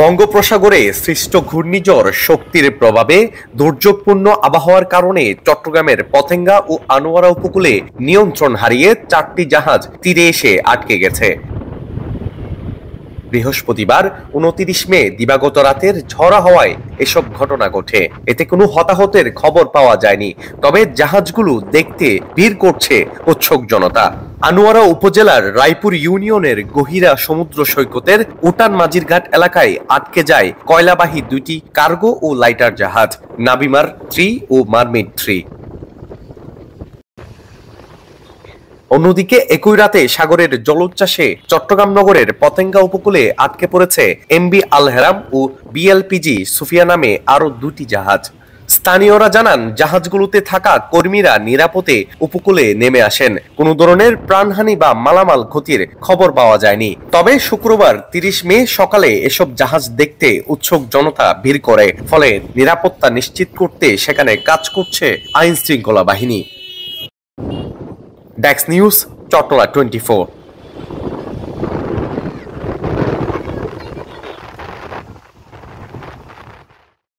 বঙ্গোপসাগরে সৃষ্ট ঘূর্ণিঝড় শক্তির প্রভাবে দুর্যোগপূর্ণ আবহাওয়ার কারণে চট্টগ্রামের পতেঙ্গা ও আনোয়ারা উপকূলে নিয়ন্ত্রণ হারিয়ে 4টি জাহাজ তীরে এসে আটকে গেছে। বৃহস্পতিবার 29 মে দিবাগত রাতের ঝড়া হওয়ায় এসব ঘটনা ঘটে। এতে কোনো হতাহতের খবর পাওয়া যায়নি, তবে জাহাজগুলো দেখতে ভিড় করছে উৎসুক জনতা। আনোয়ারা উপজেলার রায়পুর ইউনিয়নের গহিরা সমুদ্র সৈকতের উটান মাঝিরঘাট এলাকায় আটকে যায় কয়লাবাহী 2টি কার্গো ও লাইটার জাহাজ নাবিমার 3 ও মারমেড 3। অন্যদিকে একই রাতে সাগরের জলোচ্ছ্বাসে চট্টগ্রাম নগরের পতেঙ্গা উপকূলে আটকে পড়েছে এমবি আল হেরাম ও বিএলপিজি সুফিয়া নামে আরো 2টি জাহাজ। স্থানীয়রা জানান, জাহাজগুলোতে থাকা কর্মীরা নিরাপদে উপকূলে নেমে আসেন। কোনো ধরনের প্রাণহানি বা মালামাল ক্ষতির খবর পাওয়া যায়নি। তবে শুক্রবার 30 মে সকালে এসব জাহাজ দেখতে উৎসুক জনতা ভিড় করে, ফলে নিরাপত্তা নিশ্চিত করতে সেখানে কাজ করছে আইন শৃঙ্খলা বাহিনী। Desk news, Chattala 24।